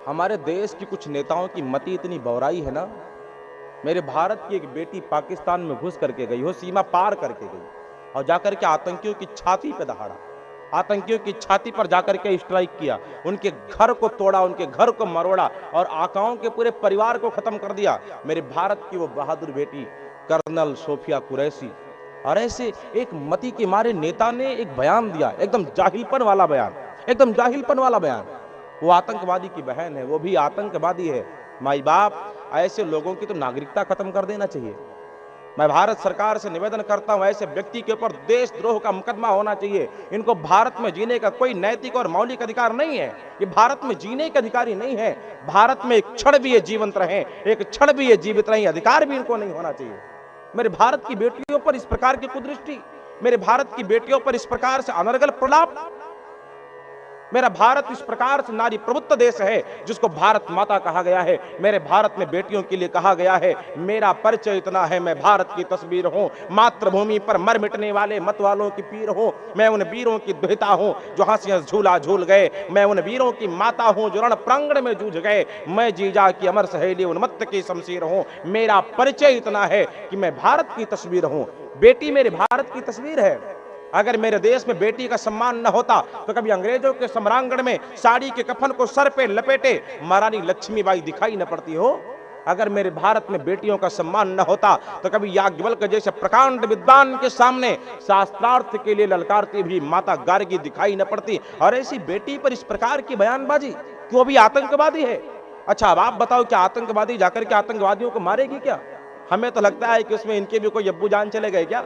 हमारे देश की कुछ नेताओं की मति इतनी बौराई है ना। मेरे भारत की एक बेटी पाकिस्तान में घुस करके गई हो, सीमा पार करके गई और जाकर के आतंकियों की छाती पे दहाड़ा, आतंकियों की छाती पर जाकर के स्ट्राइक किया, उनके घर को तोड़ा, उनके घर को मरोड़ा और आकाओं के पूरे परिवार को खत्म कर दिया। मेरे भारत की वो बहादुर बेटी कर्नल सोफिया कुरैशी। और ऐसे एक मति के मारे नेता ने एक बयान दिया, एकदम जाहिलपन वाला बयान, एकदम जाहिलपन वाला बयान। वो आतंकवादी की बहन है, वो भी आतंकवादी है। माई बाप, ऐसे लोगों की तो नागरिकता खत्म कर देना चाहिए। मैं भारत सरकार से निवेदन करता हूं, ऐसे व्यक्ति के ऊपर देशद्रोह का मुकदमा होना चाहिए। इनको भारत में जीने का कोई नैतिक और मौलिक अधिकार नहीं है। ये भारत में जीने के अधिकारी नहीं है। भारत में एक क्षण भी ये जीवंत रहे, एक क्षण भी ये जीवित रहे, अधिकार भी इनको नहीं होना चाहिए। मेरे भारत की बेटियों पर इस प्रकार की कुदृष्टि, मेरे भारत की बेटियों पर इस प्रकार से अनर्गल प्रलाप। मेरा भारत इस प्रकार से नारी प्रभुत्व देश है जिसको भारत माता कहा गया है। मेरे भारत में बेटियों के लिए कहा गया है, मेरा परिचय इतना है, मैं भारत की तस्वीर हूं, मातृभूमि पर मर मिटने वाले मत वालों की पीर हूं, मैं उन वीरों की दुहिता हूं जो हंसी झूला झूल गए, मैं उन वीरों की माता हूं जो रण प्रांगण में जूझ गए, मैं जीजा की अमर सहेली उन्मत्त की शमशीर हूं। मेरा परिचय इतना है कि मैं भारत की तस्वीर हूं। बेटी मेरे भारत की तस्वीर है। अगर मेरे देश में बेटी का सम्मान न होता तो कभी अंग्रेजों के सम्रांगण में साड़ी के कफन को सर पे लपेटे महारानी लक्ष्मीबाई दिखाई न पड़ती हो। अगर मेरे भारत में बेटियों का सम्मान न होता तो कभी याज्ञवल्क्य जैसे प्रकांड विद्वान के सामने शास्त्रार्थ के लिए ललकारती भी माता गार्गी दिखाई न पड़ती। और ऐसी बेटी पर इस प्रकार की बयानबाजी, क्यों भी आतंकवादी है। अच्छा, अब आप बताओ, क्या आतंकवादी जाकर के आतंकवादियों को मारेगी क्या? हमें तो लगता है कि उसमें इनके भी कोई अब्बू जान चले गए क्या,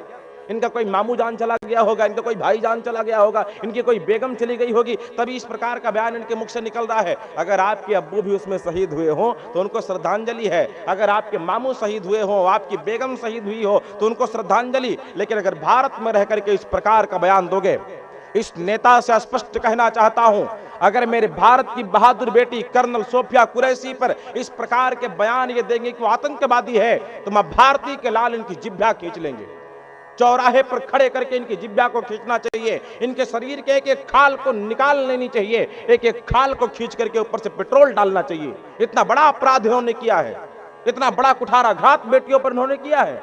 इनका कोई मामू जान चला गया होगा, इनका कोई भाई जान चला गया होगा, इनकी कोई बेगम चली गई होगी, तभी इस प्रकार का बयान इनके मुख से निकल रहा है। अगर आपके अब्बू भी उसमें शहीद हुए हो तो उनको श्रद्धांजलि है, अगर आपके मामू शहीद हुए हो, आपकी बेगम शहीद हुई हो तो उनको श्रद्धांजलि। लेकिन अगर भारत में रह करके इस प्रकार का बयान दोगे, इस नेता से स्पष्ट कहना चाहता हूं, अगर मेरे भारत की बहादुर बेटी कर्नल सोफिया कुरैशी पर इस प्रकार के बयान ये देंगे कि वो आतंकवादी है, तो मां भारती के लाल इनकी जिभ्या खींच लेंगे। चौराहे पर खड़े करके इनकी जिभ्या को खींचना चाहिए, इनके शरीर के एक एक खाल को निकाल लेनी चाहिए, एक एक खाल को खींच करके ऊपर से पेट्रोल डालना चाहिए। इतना बड़ा अपराध इन्होंने किया है, इतना बड़ा कुठाराघात बेटियों पर इन्होंने किया है।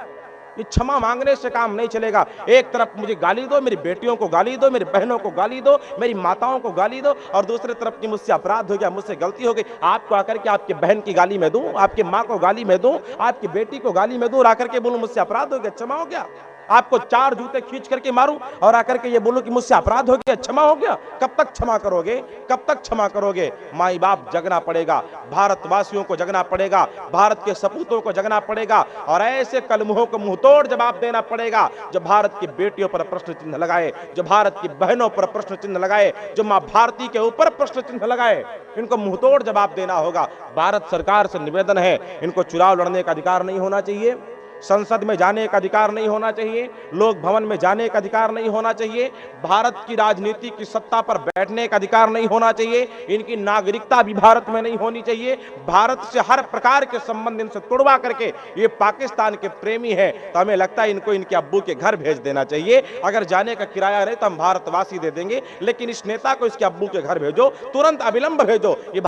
ये क्षमा मांगने से काम नहीं चलेगा। एक तरफ मुझे गाली दो, मेरी बेटियों को गाली दो, मेरी बहनों को गाली दो, मेरी माताओं को गाली दो, और दूसरी तरफ की मुझसे अपराध हो गया, मुझसे गलती हो गई, आपको आकर के आपके बहन की गाली में दूं, आपकी माँ को गाली में दूं, आपकी बेटी को गाली में दूं और आकर के बोलूं मुझसे अपराध हो गया, क्षमा हो गया। आपको 4 जूते खींच करके मारूं और आकर के ये बोलूं कि मुझसे अपराध हो गया, क्षमा हो गया। कब तक क्षमा करोगे, कब तक क्षमा करोगे? माई बाप जगना पड़ेगा, भारतवासियों को जगना पड़ेगा, भारत के सपूतों को जगना पड़ेगा और ऐसे कलमुहों को मुंहतोड़ जवाब देना पड़ेगा जो भारत की बेटियों पर प्रश्न चिन्ह लगाए, जो भारत की बहनों पर प्रश्न चिन्ह लगाए, जो मां भारती के ऊपर प्रश्न चिन्ह लगाए। इनको मुंहतोड़ जवाब देना होगा। भारत सरकार से निवेदन है, इनको चुनाव लड़ने का अधिकार नहीं होना चाहिए, संसद में जाने का अधिकार नहीं होना चाहिए, लोक भवन में जाने का अधिकार नहीं होना चाहिए, भारत की राजनीति की सत्ता पर बैठने का अधिकार नहीं होना चाहिए, इनकी नागरिकता भी भारत में नहीं होनी चाहिए। भारत से हर प्रकार के संबंध इनसे तोड़वा करके ये पाकिस्तान के प्रेमी है, तो हमें लगता है इनको इनके अब्बू के घर भेज देना चाहिए। अगर जाने का किराया रहे तो हम भारतवासी दे देंगे, लेकिन इस नेता को इसके अब्बू के घर भेजो, तुरंत अविलंब भेजो। ये